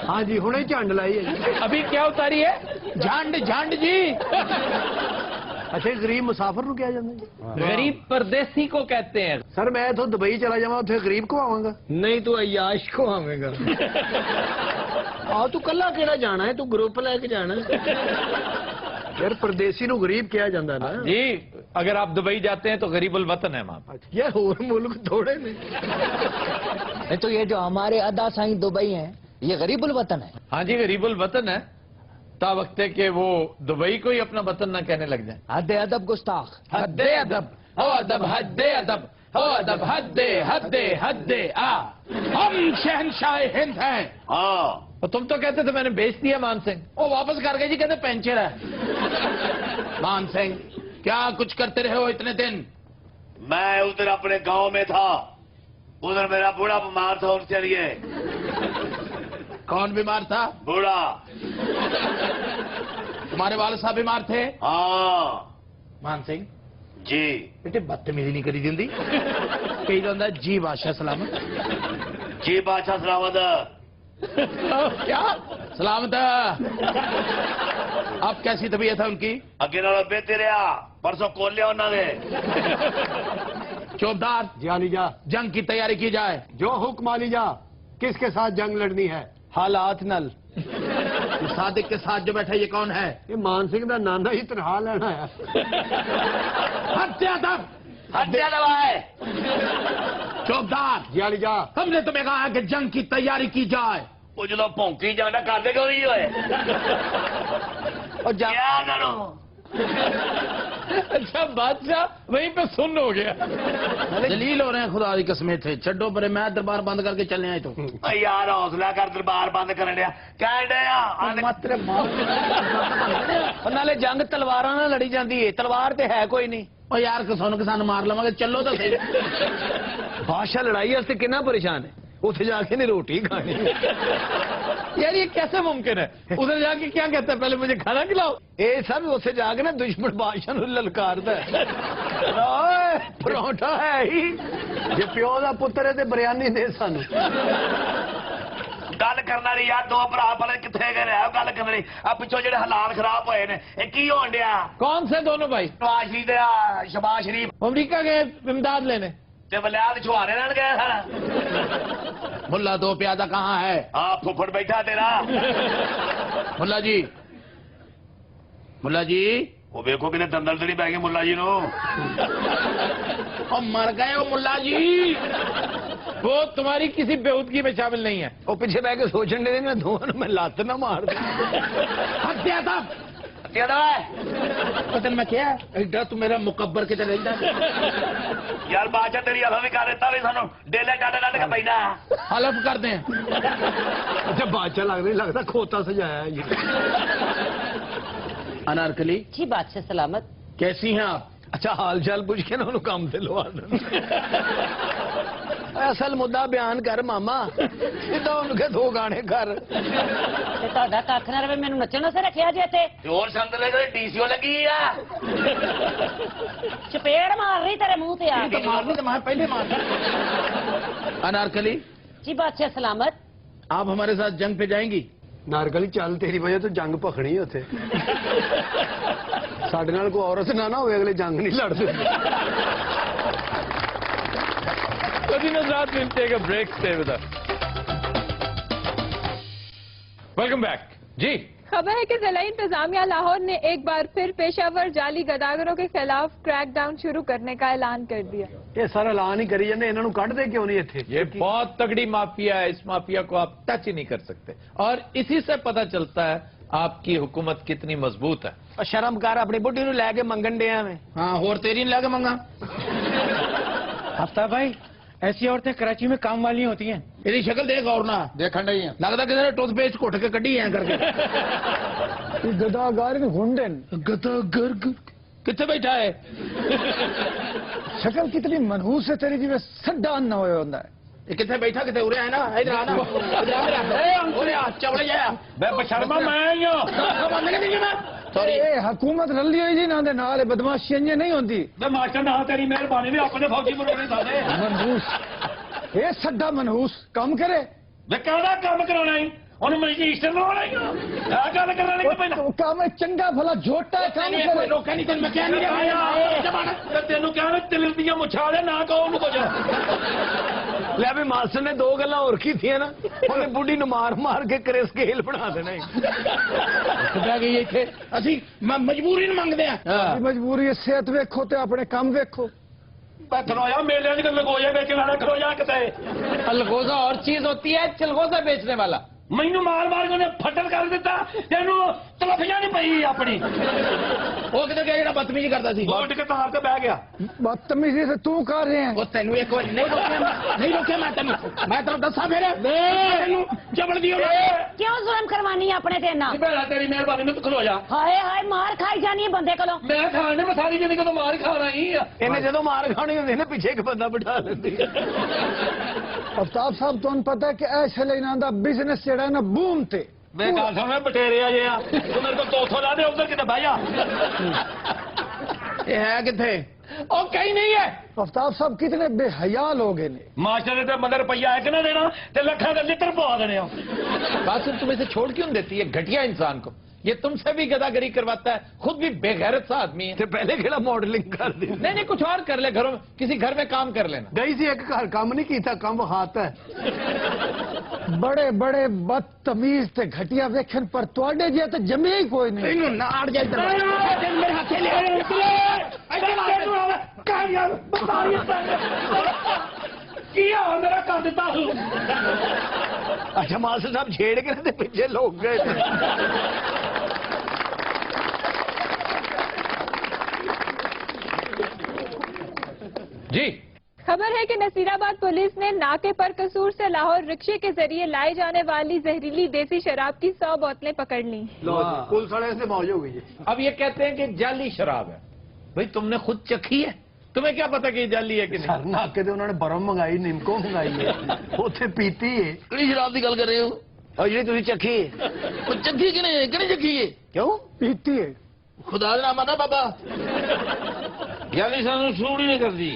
हाँ जी, हुणे झंड लाई है। अभी क्या उतारी है? झंड, झंड जी। अच्छा, गरीब मुसाफिर नु क्या जाता? गरीब परदेसी को कहते हैं। सर, मैं तो दुबई चला जावा, उसे गरीब को आवांगा? नहीं, तू अयाश को आवेगा। आ तू कला केड़ा जाना है, तू ग्रुप लेके जाना है। यार परदेसी नु गरीब किया जाता ना जी, अगर आप दुबई जाते हैं तो गरीबुल वतन है वहां पर। यार और मुल्क थोड़े ने। नहीं तो ये जो हमारे अदा साईं दुबई हैं, ये गरीबुल वतन है। हाँ जी, गरीबुल वतन है, ता वक्त है कि वो दुबई को ही अपना वतन ना कहने लग जाए। हद अदब गुस्ताख। हद्दे अदब, हो अदब, हद्दे अदब, हो अदब, हद्दे हद्दे हद्दे आ। हम शहनशाह हिंद हैं। हाँ, और तुम तो कहते थे मैंने बेच दिया मान सिंह। वो वापस कर गए जी, कहते पेंचर है। मान सिंह क्या कुछ करते रहे हो इतने दिन? मैं उधर अपने गांव में था, उधर मेरा बूढ़ा बीमार था, उनसे लिए। कौन बीमार था? बूढ़ा। तुम्हारे वाले साहब बीमार थे? हाँ मान सिंह जी। बेटे बदतमीजी नहीं करी जिंदी। कही जाता है जी बादशाह सलामत। जी बादशाह सलामत। क्या सलामत है? अब कैसी तबीयत है उनकी? अगे नालों बेहतर रहा, परसों खोल लिया उन्होंने। चौबदार जी अली जा, जंग की तैयारी की जाए। जो हुक्म अली जा। किसके साथ जंग लड़नी है? हालात नल। सादिक के साथ जो बैठा ये कौन है? ये मान सिंह का नाना ही तनहा लेना है। हत्या दब, हत्या दबाए। चौबदार जी अली जा, हमने तुम्हें कहा है कि जंग की तैयारी की जाए। वो जो भौंकी जाना कर दे क्यों नहीं हुए? और जा क्या करो? अच्छा बादशाह वहीं पे सुन हो गया। जलील हो रहे हैं खुदा की कसमें थे। छड्डो परे, मैं दरबार बंद करके चलने आए तो। यार हौसला कर, दरबार बंद कर दिया। क्या मात्र नाले जंग तलवारां नाल लड़ी जाती है, तलवार ते है कोई नहीं। और यार किसान मार लवांगे, चलो तो सही। बादशाह लड़ाई वास्ते कितना परेशान है, उसे जाके नहीं रोटी खानी। यार ये कैसे मुमकिन है? उधर जाके क्या कहता है, पहले मुझे खाना खिलाओ। ये सब उसे जाके ना दुश्मन बादशाह ਨੂੰ ਲਲਕਾਰਦਾ ਹੈ। ਪਰੌਂਠਾ ਹੈ ਹੀ ਜੇ ਪਿਓ ਦਾ ਪੁੱਤਰ ਹੈ ਤੇ ਬਿਰਿਆਨੀ ਦੇ ਸਾਨੂੰ। गल करना नहीं यार, दो भरा भले कितने गए रहे गल करना नहीं। अब पिछो जेडे हालात खराब होए ने, ये की होन दिया? कौन से दोनों भाई? नवाज शरीफ ते शहबाज शरीफ अमरीका गए इमदाद लेने। ते वलियाद छुहारे लेन गए सर। मुल्ला दो प्यादा कहाँ है? हाँ फुफड़ बैठा तेरा। मुल्ला जी, मुल्ला जी वो देखो कितने दंदल तो नहीं पै गए मुल्ला जी नो। और मर गए हो मुल्ला जी। वो तुम्हारी किसी बेहूदगी में शामिल नहीं है। ਉਹ ਪਿੱਛੇ ਬਹਿ ਕੇ ਸੋਚਣ ਦੇ ਨਾ ਦੋਵਾਂ ਨੂੰ ਮੈਂ ਲੱਤ ਨਾ ਮਾਰ ਦਾਂ। हत्या था क्या दवा है? पता मैं क्या है तू मेरा मुकब्बर के चले यार बादशाह तेरी हवा भी कर देता भी सानू डेले डाले डाले का पैना। हलफ कर दें। ਅੱਛਾ ਬਾਦਸ਼ਾਹ ਲੱਗਦਾ ਨਹੀਂ ਲੱਗਦਾ ਖੋਤਾ ਸਜਾਇਆ ਜੀ। अनारकली जी बादशाह सलामत। कैसी हैं आप? ਅੱਛਾ ਹਾਲ ਚਾਲ ਪੁੱਛ ਕੇ ਨਾ ਉਹਨੂੰ ਕੰਮ ਤੇ ਲਵਾ ਦੇਣ। ਅਸਲ ਮੁੱਦਾ ਬਿਆਨ ਕਰ ਮਾਮਾ, ਸਿੱਧਾ ਉਹਨੂੰ ਕਹੇ ਦੋ ਗਾਣੇ ਕਰ। ਤੇ ਤੁਹਾਡਾ ਕੱਖ ਨਾ ਰਵੇ, ਮੈਨੂੰ ਨੱਚਣ ਵਾਸਤੇ ਰੱਖਿਆ ਜੇ ਇੱਥੇ। जोर संद ले गए डीसीओ लगी है। ਚਪੇੜ ਮਾਰ ਰਹੀ ਤੇਰੇ ਮੂੰਹ ਤੇ ਆ तो ਕੇ। मारनी तो मैं पहले मार। अनारकली जी बादशाह सलामत। आप हमारे साथ जंग पे जाएंगी? ਨਾਰਗਲੀ ਚੱਲ, ਤੇਰੀ ਵਜ੍ਹਾ ਤੋਂ ਜੰਗ ਭਖਣੀ ਉੱਥੇ। ਸਾਡੇ ਨਾਲ ਕੋਈ ਔਰਤ ਨਾ ਨਾ ਹੋਵੇ, ਅਗਲੇ ਜੰਗ ਨਹੀਂ ਲੜਦੇ। Break stay with us. Welcome back जी। खबर है कि जिला इंतजामिया लाहौर ने एक बार फिर पेशावर जाली गदागरों के खिलाफ क्रैकडाउन शुरू करने का ऐलान कर दिया। ਇਹ ਸਾਰਾ ਐਲਾਨ ਹੀ ਕਰੀ ਜਾਂਦੇ, ਇਹਨਾਂ ਨੂੰ ਕੱਢਦੇ ਕਿਉਂ ਨਹੀਂ ਇੱਥੇ? ये बहुत तगड़ी माफिया है, इस माफिया को आप टच ही नहीं कर सकते। और इसी से पता चलता है आपकी हुकूमत कितनी मजबूत है। ਉਹ ਸ਼ਰਮ ਕਰ, ਆਪਣੀ ਬੁੱਢੀ ਨੂੰ ਲੈ ਕੇ ਮੰਗਣ ਡਿਆ ਮੈਂ। हाँ और तेरी नहीं लगे मंगा। आफ्ताब भाई, ऐसी औरतें कराची में काम वाली होती हैं। तेरी शक्ल देख और ना देखण नहीं है। लगता किसी ने टूथपेस्ट घुट के कड़ी है करके। गदागार हुंडन गदागर कितने बैठा है? शक्ल कितनी मनहूस है तेरी, जिਵੇਂ सड्डा ना होया होता है। ये कितने बैठा कितने उरे है ना, इधर आना, इधर आ मेरा उरे आ चवड़े जाया मैं बशर्मा मैं ही हूं। सॉरी ए हुकूमत रली हुई जी ना दे नाल बदमाशी इंज नहीं होती। मैं मास्टर ना तेरी मेहरबानी भी अपने फौजी बनोगे सारे। मनहूस ए सड्डा मनहूस काम करे। मैं कहना काम कराना ही ਉਹਨੂੰ ਮਜਿਸਟਰ ਬਣਾਉਣਾ ਹੀ ਆ ਗੱਲ ਕਰਨਾ ਨਹੀਂ ਪੈਂਦਾ। काम चंगा भला झोटा है काम करे। रोका नहीं मैं क्या नहीं ਤੈਨੂੰ ਕਿਹਾ ਨਾ ਤਿਲ ਦੀਆਂ ਮੁੱਛਾਂ ਦੇ ਨਾ ਕਹੋ ਉਹਨੂੰ ਕੁਝ। ਲੈ ਵੀ ਮਾਸਟਰ ਨੇ ਦੋ ਗੱਲਾਂ ਹੋਰ ਕੀਤੀਆਂ ਨਾ, ਉਹਨੇ ਬੁੱਢੀ ਨੂੰ ਮਾਰ ਮਾਰ ਕੇ ਕਰੇ ਸਕੇਲ ਬਣਾ ਦੇਣਾ ਕਿੱਦਾਂ ਗਈ ਇੱਥੇ ਅਸੀਂ ਮਜਬੂਰੀ ਨੂੰ ਮੰਗਦੇ ਆ। ਮਜਬੂਰੀ ਹੈ, ਸਿਹਤ ਵੇਖੋ ਤੇ ਆਪਣੇ ਕੰਮ ਵੇਖੋ। खलोया मेले लगोया बेचने वाला खलोया कितने अलगोजा और चीज होती है, चिलगोजा बेचने वाला। मैनू मार मार के फटल कर दिता, तेनू तलफियां नहीं पई अपनी। वो किधर गया जेड़ा बदतमीजी करता सी? उठ के तार ते बह गया। बदतमीजी से तू कर रहे हैं। वो तेनू एक बार नहीं रोके मैं तेनू दसा फिर तेनू जबड़ दियो क्यों जुल्म करवानी है अपने ते ना? बेड़ा तेरी मेहरबानी में तू खलो जा। हाय हाय मार खाई जानी है बंदे कोलों। मैं खाने में सारी जिंदगी तो मार खाना ही है। इन्हें जो मार खानी होती है पीछे एक बंदा बिठा लेती है। अफ्ताब साहब तुम पता है कि ऐसे लेना दा बिजनेस जेड़ा ना बूम ते मैं गल सुन बटेरे आ जे तू मेरे को तोथो ला दे उधर किते बह जा। ये है किथे? ओ कहीं नहीं है। अफ्ताब साहब कितने बेहया लोग हैं। मास्टर ने तो मदर रुपया एक ना देना ते लखा के लिटर पवा देने। कासिम तुम इसे छोड़ क्यों देती है घटिया इंसान को? ये तुमसे भी गदागरी करवाता है, खुद भी बेगैरत सा आदमी है। तो पहले खेला मॉडलिंग कर दी। नहीं नहीं कुछ और कर ले, घरों में किसी घर में काम कर लेना। गई सी एक घर काम नहीं किया, काम हाथ है। बड़े बड़े बदतमीज ते घटिया वेखन पर तुआडे जे तो जमे ही कोई नहीं। इन्हों नाड़ जाए मेरे हाथे ले किया मेरा कर देता हूँ। अच्छा मास्टर साहब छेड़ के ना पीछे लोग गए। जी खबर है कि नसीराबाद पुलिस ने नाके पर कसूर से लाहौर रिक्शे के जरिए लाई जाने वाली जहरीली देसी शराब की 100 बोतलें पकड़ ली। पुलिस वाले से मौज हो गई। अब ये कहते हैं कि जाली शराब है। भाई तुमने खुद चखी है, तुम्हें क्या पता कि ये जाली है कि नहीं? सर नाके उन्होंने बरम मंगाई, निमको मंगाई है, उसे पीती है। किहड़ी शराब की गल कर रहे हो? और जी तुम चखी है, चखी कि नहीं किहड़ी चखी है? क्यों पीती है? खुदा दा नाम आना बाबा जाली सानू सूट ही नहीं करती।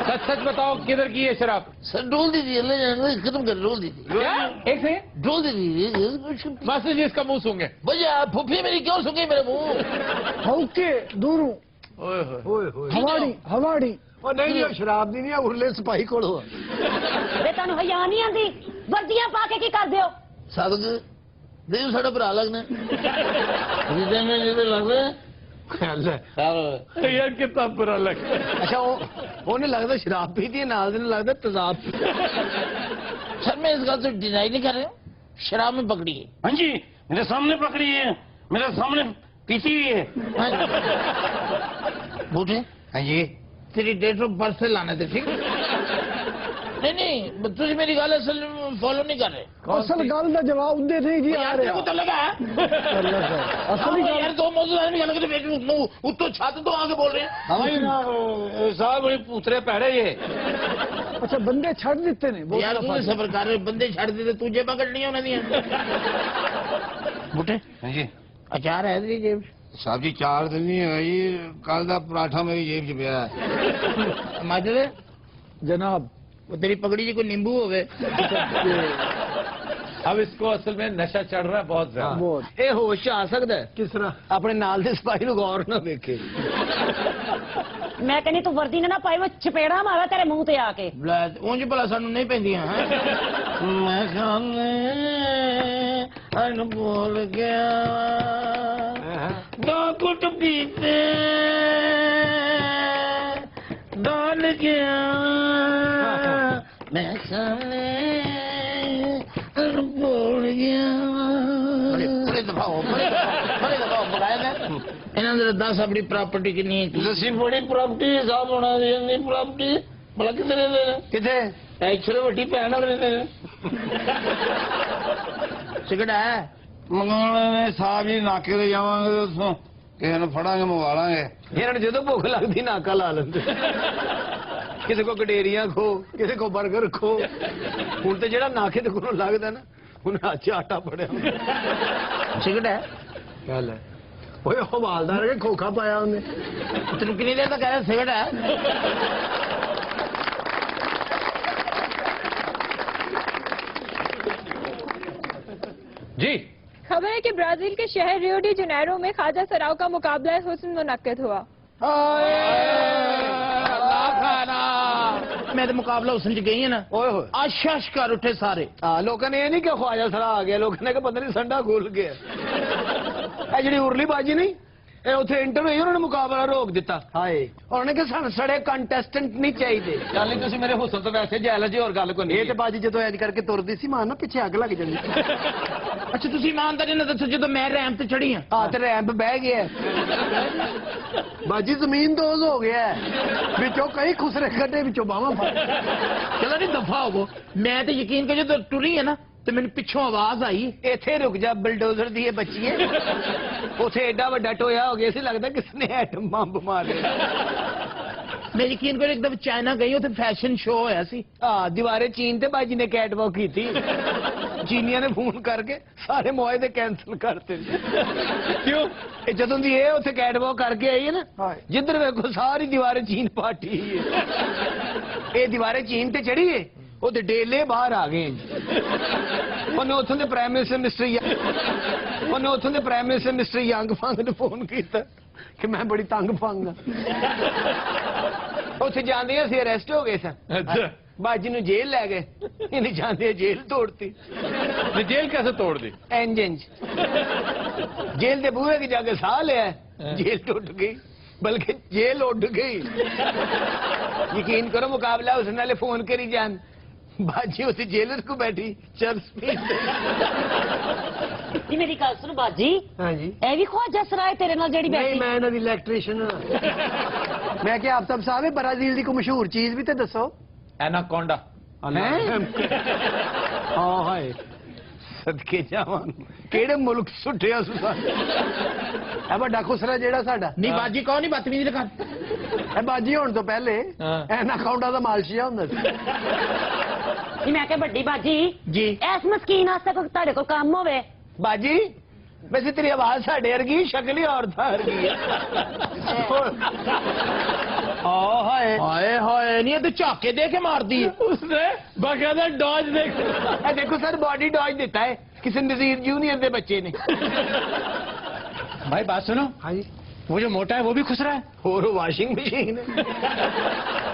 सच सच बताओ किधर की है शराब? सर डोल दी थी अल्लाह खत्म कर डोल दी थी। क्या? एक से डोल दी थी मास्टर जी इसका मुंह सूंघे। भैया फुफी मेरी क्यों सूंघी मेरे मुंह? ओके दूरू हवाड़ी हवाड़ी और नहीं ये शराब दी नहीं है, उरले सिपाही कोलो वे तनु हया नहीं आंदी, वर्दियां पाके की कर दियो? सादक देव साडा भरा लगना जिदे में जिदे लगदा ख्याल है। यार कितना बुरा लग। अच्छा उन्हें लगता शराब पीती है, नाल दिन लगता तेजाब। सर मैं इस बात से डिनाई नहीं कर रहा हूँ, शराब में पकड़ी है। हाँ जी मेरे सामने पकड़ी है, मेरे सामने पीती हुई है। बूढ़े हाँ जी तेरी डेट ऑफ बर्थ से लाने थे ठीक नहीं नहीं तुझे मेरी गल असल फॉलो नहीं कर रहे। असल गल का जवाब दे नहीं जी आ रहा तो लगा असली यार दो मौजूद आदमी गल करते उत्तो छत तो आके बोल रहे हैं साहब बड़े पूतरे पैड़े ये। अच्छा बंदे छड़ दिते ने यार तू सबर कर रहे बंदे छड़ देते तुझे पकड़नी है उन्हें बूटे हाँ जी अचार है तेरी जेब साहब जी 4 दिन नहीं है जी, कल का पराठा मेरी जेब च पिया है। माजरे जनाब वो तेरी पगड़ी जी कोई नींबू हो गए। अब इसको असल में नशा चढ़ रहा है बहुत ज्यादा। बहुत ये होश आ सकता है किस तरह अपने नाल दे सिपाही नु गौर ना देखे। मैं कहनी तू वर्दी ने ना पाई, मैं चपेड़ा मारा तेरे मुंह ते आके। ਉਂਝ ਭਲਾ ਸਾਨੂੰ ਨਹੀਂ ਪੈਂਦੀਆਂ ਮੈਂ ਖਾਣੇ ਅਨ ਭੁੱਲ ਗਿਆ ਦੋ ਕੁੱਟ ਪੀਤੇ ਡਾਲ ਗਿਆ ਮੈਂ ਖਾਣੇ ਅਨ ਭੁੱਲ ਗਿਆ ਬੜੇ ਦਫਾਓ ਬਗਾਇਆ ਇਹਨਾਂ ਦੇ 10 ਆਪਣੀ ਪ੍ਰਾਪਰਟੀ ਕਿੰਨੀ ਹੈ ਤੁਸੀਂ ਬੜੀ ਪ੍ਰਾਪਰਟੀ ਹਿਸਾਬ ਹੋਣਾ ਦੀ ਪ੍ਰਾਪਰਟੀ ਭਲਾ ਕਿੱਥੇ ਰਹਿੰਦੇ ਨੇ किथे ਐਕਚੁਅਲੀ ਵੱਡੀ ਭੈਣ ਨਾਲ ਰਹਿੰਦੇ ਨੇ ਸਿਗੜਾ ਹੈ ਮੰਗਾਉਣੇ ਸਾਹਿਬ ਜੀ ਨਾਕੇ ਤੇ ਜਾਵਾਂਗੇ ਉਸੋਂ ਕਿਸੇ ਨੂੰ ਫੜਾਂਗੇ ਮੰਗਵਾ ਲਾਂਗੇ। ਇਹਨਾਂ ਨੂੰ ਜਦੋਂ ਭੁੱਖ ਲੱਗਦੀ ਨਾਕਾ ਲਾ ਲੈਂਦੇ। ਕਿਸੇ ਕੋ ਗਡੇਰੀਆਂ ਖੋ, ਕਿਸੇ ਕੋ 버ਗਰ ਖੋ। ਹੁਣ ਤੇ ਜਿਹੜਾ ਨਾਕੇ ਤੇ ਕੋਲੋਂ ਲੱਗਦਾ ਨਾ ਉਹਨੇ ਅੱਜ ਆਟਾ ਫੜਿਆ ਸਿਗੜਾ ਹੈ ਗੱਲ ਹੈ। ਓਏ ਉਹ ਮਾਲਦਾਰ ਕੇ ਖੋਖਾ ਪਾਇਆ ਉਹਨੇ। ਤੈਨੂੰ ਕਿੰਨੀ ਦੇਰ ਤੱਕ ਕਹਿ ਸਿਗੜਾ ਹੈ जी खबर है कि ब्राजील के शहर रियो डी जनेरो में ख्वाजा सराव का मुकाबला हुस्न मुनक्किद हुआ। मैं तो मुकाबला हुसन च गई है ना ਓਏ ਹੋਏ आशाश कर उठे सारे ਹਾਂ ਲੋਕਾਂ ਨੇ ਇਹ ਨਹੀਂ ਕਿ ਖਵਾਜਾ ਸਰਾ ਆ ਗਿਆ, ਲੋਕਾਂ ਨੇ ਕਿ ਪਤਾ ਨਹੀਂ ਸੰਡਾ ਖੁੱਲ ਗਿਆ। ਇਹ ਜਿਹੜੀ ਉਰਲੀ ਬਾਜੀ ਨਹੀਂ, ਇਹ ਉੱਥੇ ਇੰਟਰ ਹੋਈ, ਉਹਨਾਂ ਨੇ ਮੁਕਾਬਲਾ ਰੋਕ ਦਿੱਤਾ। ਹਾਏ ਉਹਨਾਂ ਨੇ ਕਿ ਸਾਨੂੰ ਸੜੇ ਕੰਟੈਸਟੈਂਟ ਨਹੀਂ ਚਾਹੀਦੇ। ਚੱਲ ਨਹੀਂ ਤੁਸੀਂ ਮੇਰੇ ਹੁਸਨ ਤੋਂ ਵੈਸੇ ਜੈਲ ਜੀ, ਹੋਰ ਗੱਲ ਕੋਈ ਨਹੀਂ। ਇਹ ਤੇ ਬਾਜੀ ਜਦੋਂ ਐਜ ਕਰਕੇ ਤੁਰਦੀ ਸੀ ਮਾਨ ਨਾ ਪਿੱਛੇ ਅੱਗ ਲੱਗ ਜਾਂਦੀ। अच्छा तुसी ईमानदारी ना दसो जो मैं रैम ते चढ़ी हां ਹਾਂ ਤੇ ਰੈਂਪ ਬਹਿ ਗਿਆ ਬਾਜੀ, ਜ਼ਮੀਨ ਦੋਜ਼ ਹੋ ਗਿਆ ਵਿੱਚੋਂ ਕਈ ਖੁਸਰੇ ਕੱਢੇ, ਵਿੱਚੋਂ ਬਾਹਾਂ ਫੜ। चलो नहीं दफा हो मैं तो यकीन कर जो टुरी है ना तो मैंने पिछों आवाज आई ਇੱਥੇ ਰੁਕ ਜਾ ਬਲਡੋਜ਼ਰ ਦੀ ਇਹ ਬੱਚੀਏ। ਉੱਥੇ ਐਡਾ ਵੱਡਾ ਟੋਇਆ ਹੋ ਗਿਆ ਸੀ, ਲੱਗਦਾ ਕਿਸ ਨੇ ਐਟਮ ਬੰਬ ਮਾਰਿਆ। मैं यकीन कर एकदम चाइना गई उथे फैशन शो होया सी ਹਾਂ ਦੀਵਾਰੇ ਚੀਨ ਤੇ ਬਾਜੀ ਨੇ ਕੈਟ ਵਾਕ ਕੀਤੀ। ਚੀਨੀਆਂ ਨੇ ਫੋਨ ਕਰਕੇ ਸਾਰੇ ਮੁਆਹਦੇ ਕੈਂਸਲ ਕਰਤੇ। क्यों? ਇਹ ਜਦੋਂ ਦੀ ਇਹ ਉੱਥੇ ਕੈਟ ਵਾਕ ਕਰਕੇ ਆਈ ਹੈ ਨਾ, ਜਿੱਧਰ ਵੇਖੋ ਸਾਰੀ ਦੀਵਾਰੇ ਚੀਨ ਪਾਟੀ ਹੈ। ਇਹ ਦੀਵਾਰੇ ਚੀਨ ਤੇ ਚੜੀ ਹੈ, ਉਹਦੇ ਡੇਲੇ ਬਾਹਰ ਆ ਗਏ। ਉਹਨੇ ਉੱਥੋਂ ਦੇ ਪ੍ਰਾਈਮ ਮਿਨਿਸਟਰ ਮਿਸਟਰ ਯੰਗ ਫੰਗ ਨੂੰ ਫੋਨ ਕੀਤਾ ਕਿ ਮੈਂ ਬੜੀ ਤੰਗ ਫੰਗ ਆ। ਉੱਥੇ ਜਾਂਦੇ ਅਸੀਂ ਅਰੈਸਟ ਹੋ ਗਏ ਸਨ। अच्छा ਬਾਜੀ ਨੂੰ ਜੇਲ੍ਹ ਲੈ ਗਏ, ਇਹਨੇ ਜਾਂਦੇ ਜੇਲ੍ਹ ਤੋੜਤੀ। ये जेल कैसे तोड़ दी? ਇੰਜਨ ਜੇਲ੍ਹ ਦੇ ਬੂਹੇ ਕੇ ਜਾ ਕੇ ਸਾਹ ਲਿਆ, ਜੇਲ੍ਹ ਟੁੱਟ ਗਈ, ਬਲਕਿ ਜੇਲ੍ਹ ਉੱਡ ਗਈ। ਯਕੀਨ ਕਰੋ ਮੁਕਾਬਲਾ ਉਸ ਨਾਲੇ ਫੋਨ ਕਰੀ ਜਾਣ, ਬਾਜੀ ਉੱਥੇ ਜੇਲਰ ਕੋ ਬੈਠੀ ਚਰਸ ਪੀ। ਜੀ ਮੇਰੀ ਗੱਲ ਸੁਣ ਬਾਜੀ, ਹਾਂਜੀ ਇਹ ਵੀ ਖਵਾਜਾ ਸਰਾਏ ਤੇਰੇ ਨਾਲ ਜਿਹੜੀ ਨਹੀਂ, ਬੈਠੀ ਮੈਂ ਇਹਨਾਂ ਦੀ ਇਲੈਕਟ੍ਰੀਸ਼ੀਅਨ ਹਾਂ। ਮੈਂ ਕਿਹਾ ਆਫਤਾਬ ਸਾਹਿਬ ਇਹ ਬਰਾਜ਼ੀਲ ਦੀ ਕੋਈ ਮਸ਼ਹੂਰ ਚੀਜ਼ ਵੀ ਤੇ ਦੱਸੋ। एनाकोंडा। ਹਾਂ ਹਾਏ ਸਦਕੇ ਜਾਵਾਂ, ਕਿਹੜੇ ਮੁਲਕ ਸੁੱਟਿਆ ਸੁਸਾ। ਇਹ ਵੱਡਾ ਖੁਸਰਾ ਜਿਹੜਾ ਸਾਡਾ नहीं बाजी कौन नहीं बदतमीजी लगा ਇਹ ਬਾਜੀ ਹੋਣ ਤੋਂ ਪਹਿਲੇ ਹਾਂ। ਐਨਾਕਾਉਂਡਾ ਦਾ ਮਾਲਸ਼ੀਆ ਹੁੰਦਾ ਸੀ। ਜੀ ਮੈਂ ਕਿਹਾ ਵੱਡੀ ਬਾਜੀ जी ਇਸ ਮਸਕੀਨ ਵਾਸਤੇ ਕੋਈ ਤੁਹਾਡੇ ਕੋਲ ਕੰਮ ਹੋਵੇ। ਬਾਜੀ ਵੈਸੇ ਤੇਰੀ ਆਵਾਜ਼ ਸਾਡੇ ਵਰਗੀ, ਸ਼ਕਲ ਹੀ ਔਰਤਾਂ ਵਰਗੀ ਹੈ। ਹਾਏ हाय हाय नहीं ये तो झाके दे के मार दी उसने बाकायदा डॉज देख। ਇਹ ਦੇਖੋ ਸਰ ਬਾਡੀ ਡॉज ਦਿੱਤਾ ਹੈ ਕਿਸੇ ਨਜ਼ੀਰ ਜੂਨੀਅਰ ਦੇ ਬੱਚੇ ਨੇ। भाई बात सुनो ਹਾਂਜੀ वो जो मोटा है वो भी खुसरा है ਹੋਰ ਵਾਸ਼ਿੰਗ ਮਸ਼ੀਨ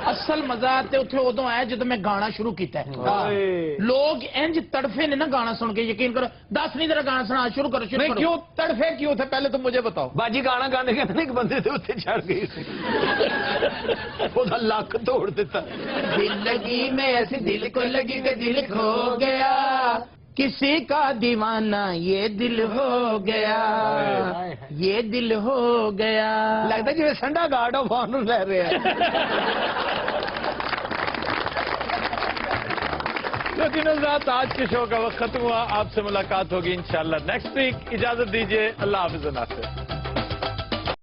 असल मजा ते उथे उदों आया जदों मैं गाना शुरू किया हाय। लोग इंज तड़फे ने ना गाना सुन के, यकीन करो 10 नहीं तेरा गाना सुना शुरू करो शुरू नहीं करो। क्यों तड़फे क्यों थे पहले तो मुझे बताओ। ਬਾਜੀ ਗਾਣਾ ਗਾਣੇ ਕਹਿੰਦੇ ਇੱਕ ਬੰਦੇ ਦੇ ਉੱਤੇ ਚੜ ਗਈ ਸੀ, ਉਹਦਾ ਲੱਕ ਤੋੜ ਦਿੱਤਾ। दिल लगी में ऐसी दिल को लगी कि दिल खो गया, किसी का दीवाना ये दिल हो गया, ये दिल हो गया। ਲੱਗਦਾ ਜਿਵੇਂ ਸੰਡਾ ਗਾਰਡ ਆਫ ਆਨਰ ਲੈ ਰਿਹਾ। लेकिन आज के शो का वक्त खत्म हुआ, आपसे मुलाकात होगी इंशाल्लाह नेक्स्ट वीक। इजाजत दीजिए, अल्लाह हाफिज नासिर।